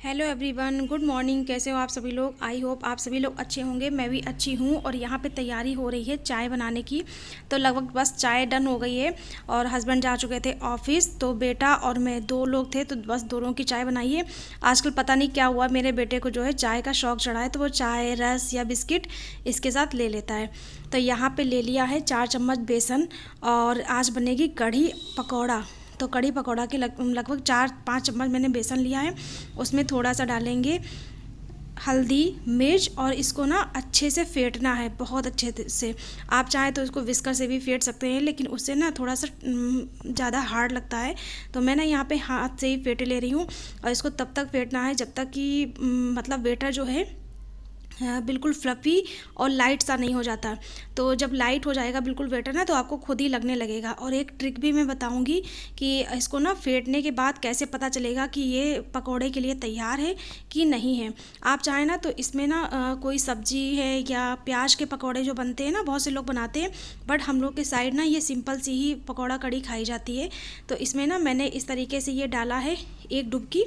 Hello everyone, good morning. कैसे हो आप सभी लोग? आई होप आप सभी लोग अच्छे होंगे। मैं भी अच्छी हूँ। और यहाँ पे तैयारी हो रही है चाय बनाने की। तो लगभग बस चाय डन हो गई है और हस्बैंड जा चुके थे ऑफिस। तो बेटा और मैं दो लोग थे, तो बस दोनों की चाय बनाई है। आजकल पता नहीं क्या हुआ, मेरे बेटे को जो है चाय का शौक़ चढ़ा है, तो वो चाय, रस या बिस्किट इसके साथ ले लेता है। तो यहाँ पर ले लिया है 4 चम्मच बेसन और आज बनेगी कढ़ी पकौड़ा। तो कढ़ी पकौड़ा के लगभग 4-5 चम्मच मैंने बेसन लिया है। उसमें थोड़ा सा डालेंगे हल्दी, मिर्च और इसको ना अच्छे से फेंटना है, बहुत अच्छे से। आप चाहें तो इसको विस्कर से भी फेंट सकते हैं, लेकिन उससे ना थोड़ा सा ज़्यादा हार्ड लगता है। तो मैं ना यहाँ पे हाथ से ही फेंट ले रही हूँ। और इसको तब तक फेंटना है जब तक कि मतलब बेटर जो है बिल्कुल फ्लफ़ी और लाइट सा नहीं हो जाता। तो जब लाइट हो जाएगा बिल्कुल बैटर ना, तो आपको खुद ही लगने लगेगा। और एक ट्रिक भी मैं बताऊंगी कि इसको ना फेंटने के बाद कैसे पता चलेगा कि ये पकोड़े के लिए तैयार है कि नहीं है। आप चाहें ना तो इसमें ना कोई सब्जी है या प्याज के पकोड़े जो बनते हैं ना, बहुत से लोग बनाते हैं, बट हम लोग के साइड ना ये सिंपल सी ही पकौड़ा कढ़ी खाई जाती है। तो इसमें ना मैंने इस तरीके से ये डाला है एक डुबकी।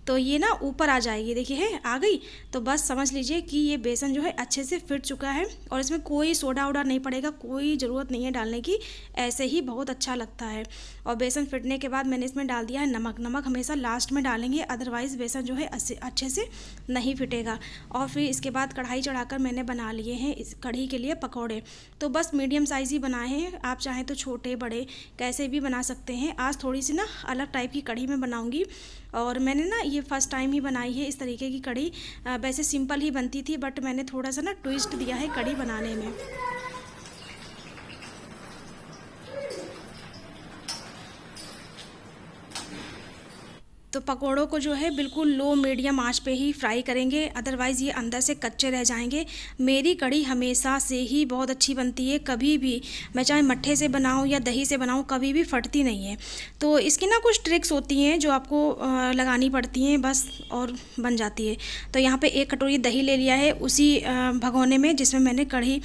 तो ये ना ऊपर आ जाएगी, देखिए है आ गई। तो बस समझ लीजिए कि ये बेसन जो है अच्छे से फिट चुका है और इसमें कोई सोडा वोडा नहीं पड़ेगा, कोई ज़रूरत नहीं है डालने की। ऐसे ही बहुत अच्छा लगता है। और बेसन फिटने के बाद मैंने इसमें डाल दिया है नमक। नमक हमेशा लास्ट में डालेंगे, अदरवाइज़ बेसन जो है अच्छे से नहीं फिटेगा। और फिर इसके बाद कढ़ाई चढ़ाकर मैंने बना लिए हैं इस कढ़ी के लिए पकौड़े। तो बस मीडियम साइज़ ही बनाए हैं, आप चाहें तो छोटे बड़े कैसे भी बना सकते हैं। आज थोड़ी सी ना अलग टाइप की कढ़ी मैं बनाऊँगी। और मैंने ना ये फ़र्स्ट टाइम ही बनाई है इस तरीके की कढ़ी। वैसे सिंपल ही बनती थी, बट मैंने थोड़ा सा ना ट्विस्ट दिया है कढ़ी बनाने में। तो पकोड़ों को जो है बिल्कुल लो मीडियम आंच पे ही फ्राई करेंगे, अदरवाइज़ ये अंदर से कच्चे रह जाएंगे। मेरी कढ़ी हमेशा से ही बहुत अच्छी बनती है, कभी भी मैं चाहे मट्ठे से बनाऊँ या दही से बनाऊँ, कभी भी फटती नहीं है। तो इसकी ना कुछ ट्रिक्स होती हैं जो आपको लगानी पड़ती हैं बस, और बन जाती है। तो यहाँ पे 1 कटोरी दही ले लिया है उसी भगोने में जिसमें मैंने कढ़ी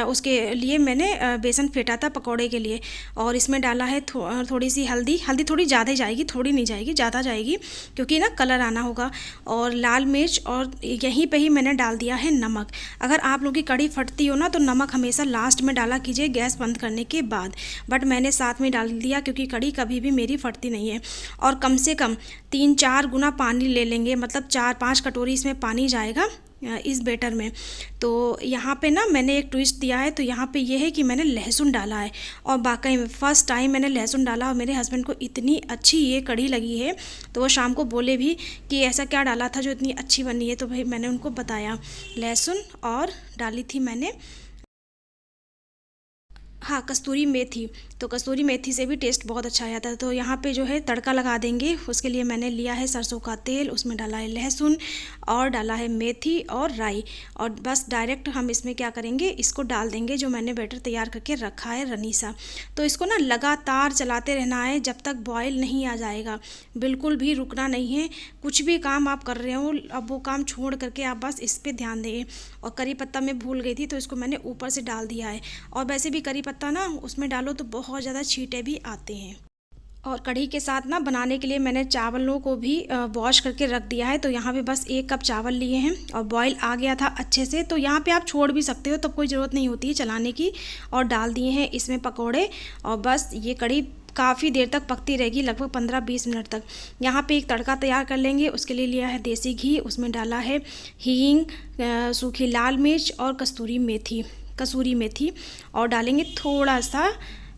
उसके लिए मैंने बेसन फेंटा था पकौड़े के लिए। और इसमें डाला है थोड़ी सी हल्दी। हल्दी थोड़ी ज़्यादा ही जाएगी, थोड़ी नहीं जाएगी, ज़्यादा जाएगी, क्योंकि ना कलर आना होगा। और लाल मिर्च, और यहीं पे ही मैंने डाल दिया है नमक। अगर आप लोगों की कढ़ी फटती हो ना, तो नमक हमेशा लास्ट में डाला कीजिए गैस बंद करने के बाद, बट मैंने साथ में डाल दिया क्योंकि कढ़ी कभी भी मेरी फटती नहीं है। और कम से कम 3-4 गुना पानी ले लेंगे, मतलब 4-5 कटोरी इसमें पानी जाएगा इस बेटर में। तो यहाँ पे ना मैंने एक ट्विस्ट दिया है। तो यहाँ पे ये है कि मैंने लहसुन डाला है, और वाकई में फ़र्स्ट टाइम मैंने लहसुन डाला और मेरे हस्बैंड को इतनी अच्छी ये कढ़ी लगी है। तो वो शाम को बोले भी कि ऐसा क्या डाला था जो इतनी अच्छी बनी है। तो भाई मैंने उनको बताया, लहसुन और डाली थी मैंने हाँ, कस्तूरी मेथी। तो कस्तूरी मेथी से भी टेस्ट बहुत अच्छा आ जाता है। तो यहाँ पे जो है तड़का लगा देंगे, उसके लिए मैंने लिया है सरसों का तेल, उसमें डाला है लहसुन और डाला है मेथी और राई। और बस डायरेक्ट हम इसमें क्या करेंगे, इसको डाल देंगे जो मैंने बैटर तैयार करके रखा है रनी सा। तो इसको ना लगातार चलाते रहना है जब तक बॉयल नहीं आ जाएगा, बिल्कुल भी रुकना नहीं है। कुछ भी काम आप कर रहे हो, अब वो काम छोड़ करके आप बस इस पर ध्यान दें। और करी पत्ता मैं भूल गई थी, तो इसको मैंने ऊपर से डाल दिया है। और वैसे भी करी पत्ता ना उसमें डालो तो बहुत ज़्यादा छींटे भी आते हैं। और कढ़ी के साथ ना बनाने के लिए मैंने चावलों को भी वॉश करके रख दिया है। तो यहाँ पे बस 1 कप चावल लिए हैं और बॉईल आ गया था अच्छे से। तो यहाँ पे आप छोड़ भी सकते हो, तब कोई ज़रूरत नहीं होती है चलाने की। और डाल दिए हैं इसमें पकोड़े, और बस ये कढ़ी काफ़ी देर तक पकती रहेगी, लगभग 15-20 मिनट तक। यहाँ पे एक तड़का तैयार कर लेंगे। उसके लिए लिया है देसी घी, उसमें डाला है हींग, सूखी लाल मिर्च और कसूरी मेथी, और डालेंगे थोड़ा सा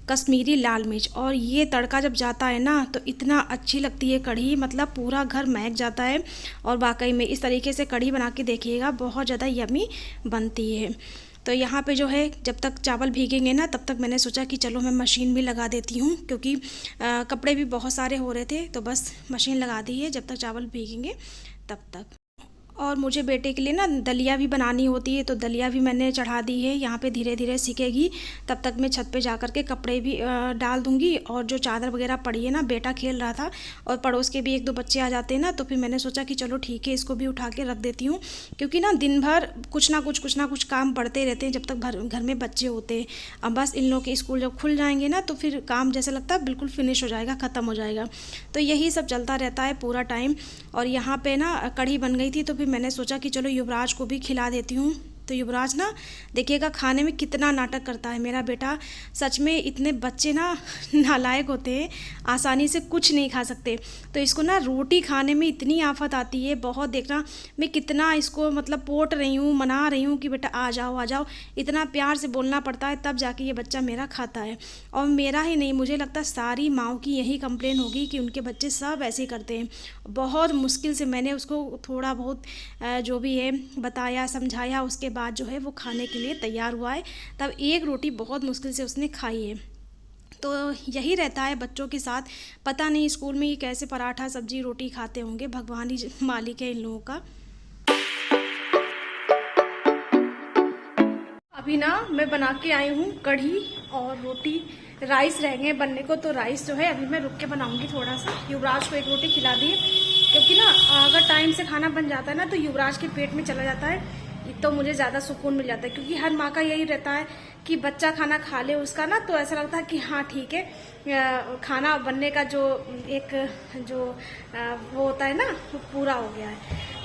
कश्मीरी लाल मिर्च। और ये तड़का जब जाता है ना, तो इतना अच्छी लगती है कढ़ी, मतलब पूरा घर महक जाता है। और वाकई में इस तरीके से कढ़ी बना के देखिएगा, बहुत ज़्यादा यमी बनती है। तो यहाँ पे जो है जब तक चावल भीगेंगे ना, तब तक मैंने सोचा कि चलो मैं मशीन भी लगा देती हूँ, क्योंकि कपड़े भी बहुत सारे हो रहे थे। तो बस मशीन लगा दी है, जब तक चावल भीगेंगे तब तक। और मुझे बेटे के लिए ना दलिया भी बनानी होती है, तो दलिया भी मैंने चढ़ा दी है। यहाँ पे धीरे धीरे सीखेगी, तब तक मैं छत पे जा कर के कपड़े भी डाल दूँगी। और जो चादर वगैरह पड़ी है ना, बेटा खेल रहा था और पड़ोस के भी 1-2 बच्चे आ जाते हैं ना, तो फिर मैंने सोचा कि चलो ठीक है, इसको भी उठा के रख देती हूँ। क्योंकि ना दिन भर कुछ ना कुछ काम पड़ते रहते हैं जब तक घर में बच्चे होते हैं। अब बस इन लोग के स्कूल जब खुल जाएंगे ना, तो फिर काम जैसे लगता है बिल्कुल फिनिश हो जाएगा, ख़त्म हो जाएगा। तो यही सब चलता रहता है पूरा टाइम। और यहाँ पे ना कढ़ी बन गई थी, तो फिर मैंने सोचा कि चलो युवराज को भी खिला देती हूँ। तो युवराज ना देखिएगा खाने में कितना नाटक करता है मेरा बेटा। सच में इतने बच्चे ना नालायक होते हैं, आसानी से कुछ नहीं खा सकते। तो इसको ना रोटी खाने में इतनी आफत आती है, बहुत। देखना मैं कितना इसको मतलब पोट रही हूँ, मना रही हूँ कि बेटा आ जाओ आ जाओ, इतना प्यार से बोलना पड़ता है, तब जाके ये बच्चा मेरा खाता है। और मेरा ही नहीं, मुझे लगता है सारी माँओं की यही कंप्लेन होगी कि उनके बच्चे सब ऐसे ही करते हैं। बहुत मुश्किल से मैंने उसको थोड़ा बहुत जो भी है बताया, समझाया, उसके बाद जो है वो खाने के लिए तैयार हुआ है। तब एक रोटी बहुत मुश्किल से उसने खाई है। तो यही रहता है बच्चों के साथ। पता नहीं स्कूल में ये कैसे पराठा सब्जी रोटी खाते होंगे, भगवान ही मालिक है इन लोगों का। अभी ना मैं बना के आई हूँ कढ़ी और रोटी। राइस रह गए बनने को, तो राइस जो है अभी मैं रुक के बनाऊंगी थोड़ा सा। युवराज को एक रोटी खिला दी, क्योंकि ना अगर टाइम से खाना बन जाता है ना, तो युवराज के पेट में चला जाता है, तो मुझे ज़्यादा सुकून मिल जाता है। क्योंकि हर माँ का यही रहता है कि बच्चा खाना खा ले उसका ना, तो ऐसा लगता है कि हाँ ठीक है, खाना बनने का जो वो होता है ना, वो पूरा हो गया है।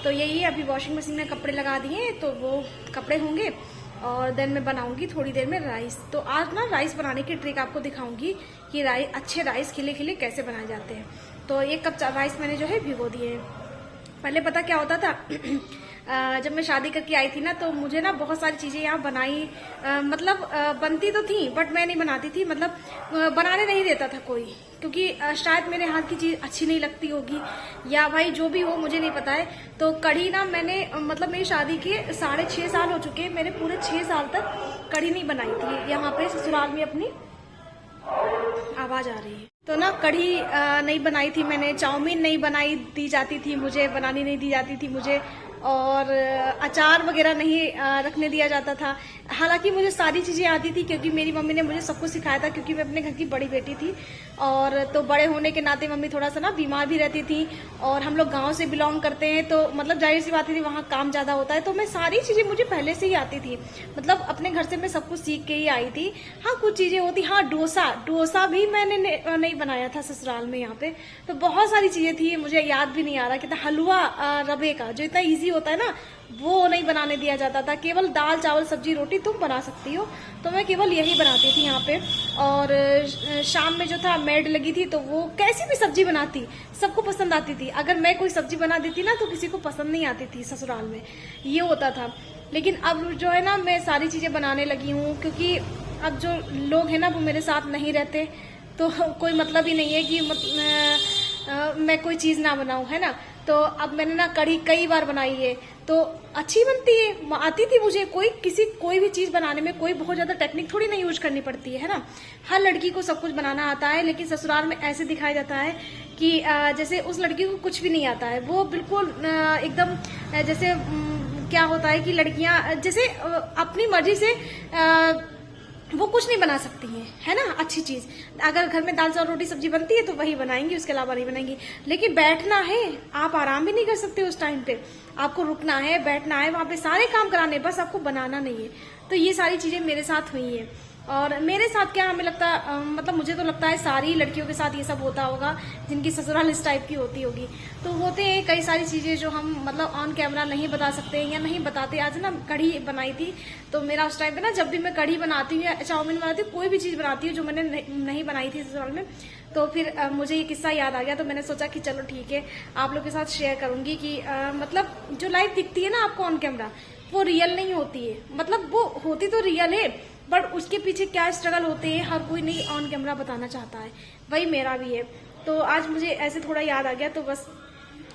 तो यही अभी वॉशिंग मशीन में कपड़े लगा दिए, तो वो कपड़े होंगे और देन मैं बनाऊंगी थोड़ी देर में राइस। तो आज ना राइस बनाने की ट्रिक आपको दिखाऊंगी कि अच्छे राइस खिले खिले कैसे बनाए जाते हैं। तो 1 कप राइस मैंने जो है भिगो दिए। पहले पता क्या होता था जब मैं शादी करके आई थी ना, तो मुझे ना बहुत सारी चीज़ें यहाँ बनाई मतलब बनती तो थी, बट मैं नहीं बनाती थी, मतलब बनाने नहीं देता था कोई। क्योंकि शायद मेरे हाथ की चीज़ अच्छी नहीं लगती होगी, या भाई जो भी हो मुझे नहीं पता है। तो कढ़ी ना मैंने मतलब मेरी शादी के 6.5 साल हो चुके, मैंने पूरे 6 साल तक कढ़ी नहीं बनाई थी यहाँ पे ससुराल में अपनी। आवाज़ आ रही है। तो ना कढ़ी नहीं बनाई थी मैंने, चाउमीन नहीं बनाई दी जाती थी मुझे, बनानी नहीं दी जाती थी मुझे, और अचार वगैरह नहीं रखने दिया जाता था। हालांकि मुझे सारी चीज़ें आती थी, क्योंकि मेरी मम्मी ने मुझे सब कुछ सिखाया था, क्योंकि मैं अपने घर की बड़ी बेटी थी। और तो बड़े होने के नाते मम्मी थोड़ा सा ना बीमार भी रहती थी, और हम लोग गांव से बिलोंग करते हैं, तो मतलब जाहिर सी बात थी वहाँ काम ज़्यादा होता है। तो मैं सारी चीज़ें मुझे पहले से ही आती थी, मतलब अपने घर से मैं सब कुछ सीख के ही आई थी। हाँ कुछ चीज़ें होती, हाँ डोसा भी मैंने नहीं बनाया था ससुराल में यहाँ पे। तो बहुत सारी चीज़ें थी, मुझे याद भी नहीं आ रहा कि हलवा रवे का जो इतना ईजी होता है ना, वो नहीं बनाने दिया जाता था। केवल दाल चावल सब्जी रोटी तुम बना सकती हो, तो मैं केवल यही बनाती थी यहाँ पे। और शाम में जो था मेड लगी थी, तो वो कैसी भी सब्जी बनाती सबको पसंद आती थी। अगर मैं कोई सब्जी बना देती ना, तो किसी को पसंद नहीं आती थी ससुराल में, ये होता था। लेकिन अब जो है ना, मैं सारी चीज़ें बनाने लगी हूँ, क्योंकि अब जो लोग हैं ना वो मेरे साथ नहीं रहते, तो कोई मतलब ही नहीं है कि मैं कोई चीज़ ना बनाऊँ, है ना। तो अब मैंने ना कढ़ी कई बार बनाई है, तो अच्छी बनती है, आती थी मुझे। कोई भी चीज़ बनाने में कोई बहुत ज़्यादा टेक्निक थोड़ी नहीं यूज करनी पड़ती है ना। हर लड़की को सब कुछ बनाना आता है, लेकिन ससुराल में ऐसे दिखाया जाता है कि जैसे उस लड़की को कुछ भी नहीं आता है। वो बिल्कुल एकदम जैसे क्या होता है कि लड़कियां जैसे अपनी मर्जी से वो कुछ नहीं बना सकती हैं, है ना। अच्छी चीज़ अगर घर में दाल चावल रोटी सब्जी बनती है तो वही बनाएंगी, उसके अलावा नहीं बनाएंगी। लेकिन बैठना है, आप आराम भी नहीं कर सकते उस टाइम पे, आपको रुकना है, बैठना है, वहाँ पे सारे काम कराने, बस आपको बनाना नहीं है। तो ये सारी चीज़ें मेरे साथ हुई हैं। और मेरे साथ क्या, हमें लगता मतलब मुझे तो लगता है सारी लड़कियों के साथ ये सब होता होगा, जिनकी ससुराल इस टाइप की होती होगी। तो होते हैं कई सारी चीज़ें जो हम मतलब ऑन कैमरा नहीं बता सकते या नहीं बताते। आज ना कढ़ी बनाई थी, तो मेरा उस टाइम पे ना, जब भी मैं कढ़ी बनाती हूँ या चाउमीन बनाती हूँ, कोई भी चीज़ बनाती हूँ जो मैंने नहीं बनाई थी ससुराल में, तो फिर मुझे ये किस्सा याद आ गया। तो मैंने सोचा कि चलो ठीक है, आप लोग के साथ शेयर करूंगी कि मतलब जो लाइफ दिखती है ना आपको ऑन कैमरा, वो रियल नहीं होती है। मतलब वो होती तो रियल है, बट उसके पीछे क्या स्ट्रगल होते हैं हर कोई नहीं ऑन कैमरा बताना चाहता है। वही मेरा भी है। तो आज मुझे ऐसे थोड़ा याद आ गया, तो बस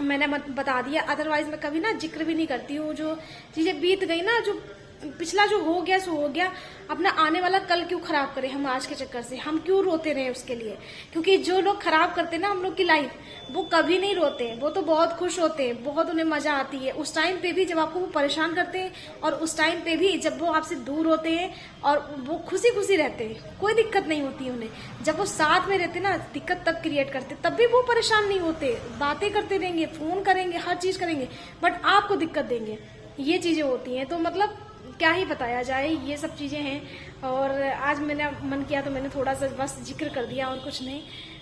मैंने बता दिया। अदरवाइज मैं कभी ना जिक्र भी नहीं करती हूँ, जो चीज़ें बीत गई ना, जो पिछला जो हो गया सो हो गया, अपना आने वाला कल क्यों खराब करें हम आज के चक्कर से, हम क्यों रोते रहे उसके लिए। क्योंकि जो लोग खराब करते हैं ना हम लोग की लाइफ, वो कभी नहीं रोते, वो तो बहुत खुश होते हैं, बहुत उन्हें मजा आती है उस टाइम पे भी जब आपको वो परेशान करते हैं, और उस टाइम पे भी जब वो आपसे दूर होते हैं और वो खुशी खुशी रहते हैं, कोई दिक्कत नहीं होती है उन्हें। जब वो साथ में रहते ना, दिक्कत तब क्रिएट करते, तब भी वो परेशान नहीं होते, बातें करते रहेंगे, फोन करेंगे, हर चीज करेंगे, बट आपको दिक्कत देंगे। ये चीजें होती हैं। तो मतलब क्या ही बताया जाए, ये सब चीजें हैं। और आज मैंने मन किया तो मैंने थोड़ा सा बस जिक्र कर दिया और कुछ नहीं।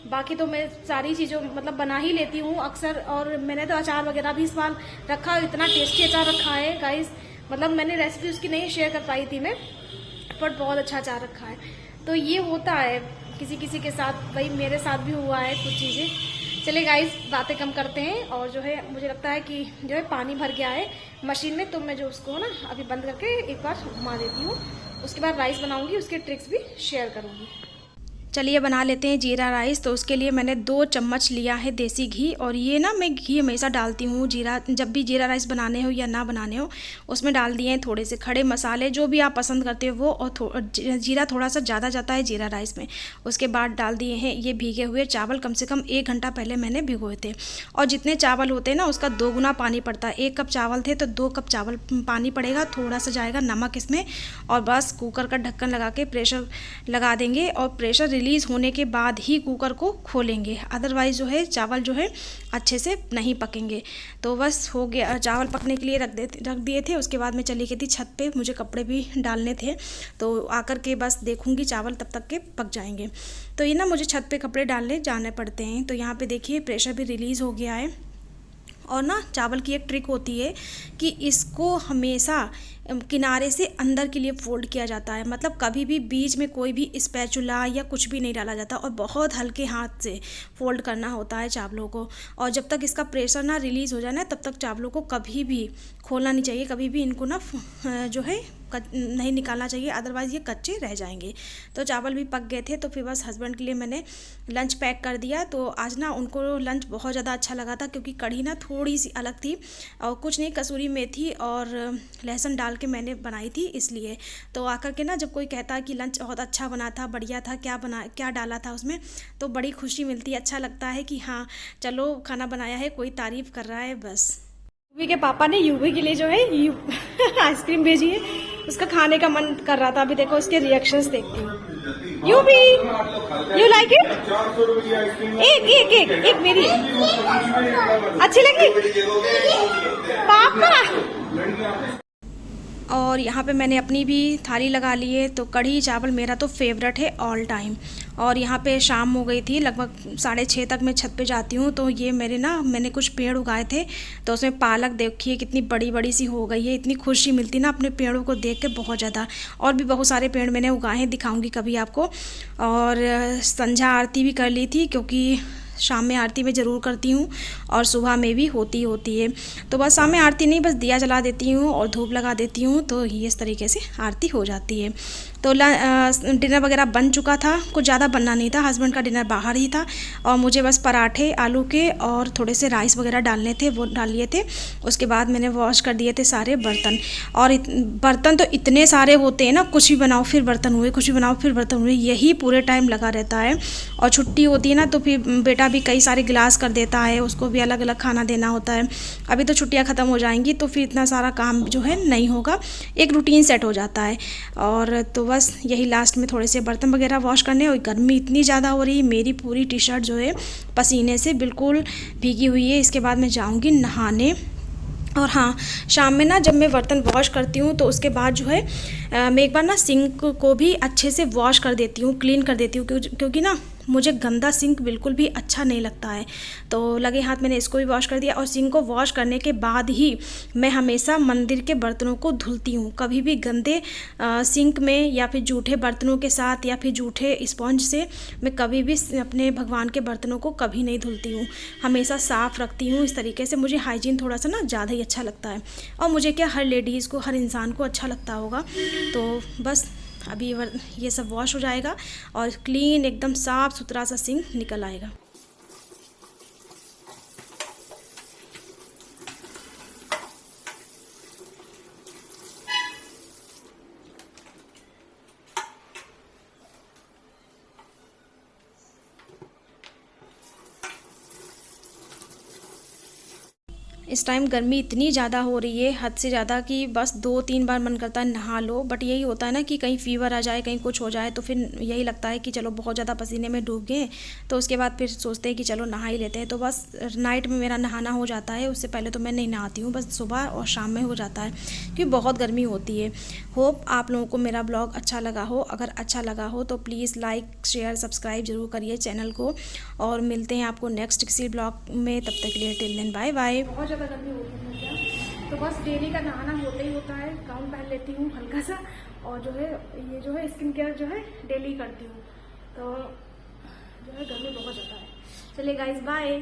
बाकी तो मैं सारी चीज़ों मतलब बना ही लेती हूँ अक्सर। और मैंने तो अचार वगैरह भी इस बार रखा, इतना टेस्टी अचार रखा है गाइस, मतलब मैंने रेसिपी उसकी नहीं शेयर कर पाई थी मैं, बट बहुत अच्छा अचार रखा है। तो ये होता है किसी किसी के साथ, भाई मेरे साथ भी हुआ है कुछ चीज़ें। चले गाइस बातें कम करते हैं, और जो है मुझे लगता है कि जो है पानी भर गया है मशीन में, तो मैं जो उसको ना अभी बंद करके एक बार घुमा देती हूँ। उसके बाद राइस बनाऊंगी, उसके ट्रिक्स भी शेयर करूँगी। चलिए बना लेते हैं जीरा राइस। तो उसके लिए मैंने 2 चम्मच लिया है देसी घी, और ये ना मैं घी हमेशा डालती हूँ जीरा, जब भी जीरा राइस बनाने हो या ना बनाने हो उसमें डाल दिए हैं थोड़े से खड़े मसाले जो भी आप पसंद करते हो वो, और जीरा थोड़ा सा ज़्यादा जाता है जीरा राइस में। उसके बाद डाल दिए हैं ये भीगे हुए चावल, कम से कम 1 घंटा पहले मैंने भिगोए थे। और जितने चावल होते हैं ना उसका 2 गुना पानी पड़ता है। 1 कप चावल थे तो 2 कप चावल पानी पड़ेगा, थोड़ा सा जाएगा नमक इसमें, और बस कुकर का ढक्कन लगा के प्रेशर लगा देंगे, और प्रेशर रिलीज़ होने के बाद ही कुकर को खोलेंगे, अदरवाइज़ जो है चावल जो है अच्छे से नहीं पकेंगे। तो बस हो गया, चावल पकने के लिए रख दिए थे। उसके बाद मैं चली गई थी छत पे, मुझे कपड़े भी डालने थे, तो आकर के बस देखूंगी चावल तब तक के पक जाएंगे। तो ये ना मुझे छत पे कपड़े डालने जाने पड़ते हैं। तो यहाँ पे देखिए प्रेशर भी रिलीज़ हो गया है। और ना चावल की एक ट्रिक होती है कि इसको हमेशा किनारे से अंदर के लिए फोल्ड किया जाता है, मतलब कभी भी बीच में कोई भी स्पैचुला या कुछ भी नहीं डाला जाता, और बहुत हल्के हाथ से फोल्ड करना होता है चावलों को। और जब तक इसका प्रेशर ना रिलीज़ हो जाए ना तब तक चावलों को कभी भी खोलना नहीं चाहिए, कभी भी इनको ना जो है नहीं निकालना चाहिए, अदरवाइज़ ये कच्चे रह जाएंगे। तो चावल भी पक गए थे, तो फिर बस हस्बैंड के लिए मैंने लंच पैक कर दिया। तो आज ना उनको लंच बहुत ज़्यादा अच्छा लगा था, क्योंकि कढ़ी ना थोड़ी सी अलग थी, और कुछ नहीं कसूरी मेथी और लहसुन डाल के मैंने बनाई थी इसलिए। तो आकर के ना जब कोई कहता है कि लंच बहुत अच्छा बना था, बढ़िया था, क्या डाला था उसमें, तो बड़ी खुशी मिलती है, अच्छा लगता है कि हाँ चलो खाना बनाया है, कोई तारीफ़ कर रहा है। बस यूवी के पापा ने यूवी के लिए जो है आइसक्रीम भेजी है, उसका खाने का मन कर रहा था। अभी देखो उसके रिएक्शंस देखती हूँ। UV you like it? एक एक एक एक मेरी अच्छी लगी पापा। और यहाँ पे मैंने अपनी भी थाली लगा ली है। तो कढ़ी चावल मेरा तो फेवरेट है ऑल टाइम। और यहाँ पे शाम हो गई थी, लगभग 6:30 तक मैं छत पे जाती हूँ। तो ये मैंने कुछ पेड़ उगाए थे, तो उसमें पालक देखिए कितनी बड़ी बड़ी सी हो गई है। इतनी खुशी मिलती ना अपने पेड़ों को देख के, बहुत ज़्यादा। और भी बहुत सारे पेड़ मैंने उगाए हैं, दिखाऊँगी कभी आपको। और संध्या आरती भी कर ली थी, क्योंकि शाम में आरती मैं ज़रूर करती हूँ, और सुबह में भी होती है। तो बस शाम में आरती नहीं, बस दिया जला देती हूँ और धूप लगा देती हूँ, तो ये इस तरीके से आरती हो जाती है। तो डिनर वगैरह बन चुका था, कुछ ज़्यादा बनना नहीं था, हस्बैंड का डिनर बाहर ही था, और मुझे बस पराठे आलू के और थोड़े से राइस वगैरह डालने थे, वो डाल लिए थे। उसके बाद मैंने वॉश कर दिए थे सारे बर्तन। और बर्तन तो इतने सारे होते हैं ना, कुछ भी बनाओ फिर बर्तन हुए, कुछ भी बनाओ फिर बर्तन हुए, यही पूरे टाइम लगा रहता है। और छुट्टी होती है ना तो फिर बेटा भी कई सारे गिलास कर देता है, उसको भी अलग अलग खाना देना होता है। अभी तो छुट्टियाँ ख़त्म हो जाएंगी तो फिर इतना सारा काम जो है नहीं होगा, एक रूटीन सेट हो जाता है। और तो बस यही लास्ट में थोड़े से बर्तन वगैरह वॉश करने। और गर्मी इतनी ज़्यादा हो रही है, मेरी पूरी टी शर्ट जो है पसीने से बिल्कुल भीगी हुई है। इसके बाद मैं जाऊँगी नहाने। और हाँ, शाम में ना जब मैं बर्तन वॉश करती हूँ तो उसके बाद जो है मैं एक बार ना सिंक को भी अच्छे से वॉश कर देती हूँ, क्लीन कर देती हूँ, क्योंकि ना मुझे गंदा सिंक बिल्कुल भी अच्छा नहीं लगता है। तो लगे हाथ मैंने इसको भी वॉश कर दिया। और सिंक को वॉश करने के बाद ही मैं हमेशा मंदिर के बर्तनों को धुलती हूँ। कभी भी गंदे सिंक में या फिर जूठे बर्तनों के साथ या फिर जूठे स्पॉन्ज से मैं कभी भी अपने भगवान के बर्तनों को कभी नहीं धुलती हूँ, हमेशा साफ़ रखती हूँ। इस तरीके से मुझे हाइजीन थोड़ा सा ना ज़्यादा ही अच्छा लगता है, और मुझे क्या हर लेडीज़ को, हर इंसान को अच्छा लगता होगा। तो बस अभी ये सब वॉश हो जाएगा और क्लीन एकदम साफ़ सुथरा सा सिंक निकल आएगा। इस टाइम गर्मी इतनी ज़्यादा हो रही है, हद से ज़्यादा, कि बस 2-3 बार मन करता है नहा लो। बट यही होता है ना कि कहीं फ़ीवर आ जाए, कहीं कुछ हो जाए, तो फिर यही लगता है कि चलो बहुत ज़्यादा पसीने में डूब गए, तो उसके बाद फिर सोचते हैं कि चलो नहा ही लेते हैं। तो बस नाइट में मेरा नहाना हो जाता है, उससे पहले तो मैं नहीं नहाती हूँ, बस सुबह और शाम में हो जाता है क्योंकि बहुत गर्मी होती है। होप आप लोगों को मेरा ब्लॉग अच्छा लगा हो। अगर अच्छा लगा हो तो प्लीज़ लाइक शेयर सब्सक्राइब ज़रूर करिए चैनल को, और मिलते हैं आपको नेक्स्ट किसी ब्लॉग में। तब तक के लिए टिल देन बाय बाय। बहुत ज़्यादा गर्मी होती है क्या, तो बस डेली का नहाना होता ही होता है। गाउन पहन लेती हूँ हल्का सा, और जो है ये जो है स्किन केयर जो है डेली करती हूँ। तो जो है गर्मी बहुत ज़्यादा है। चलिए गाइस बाय।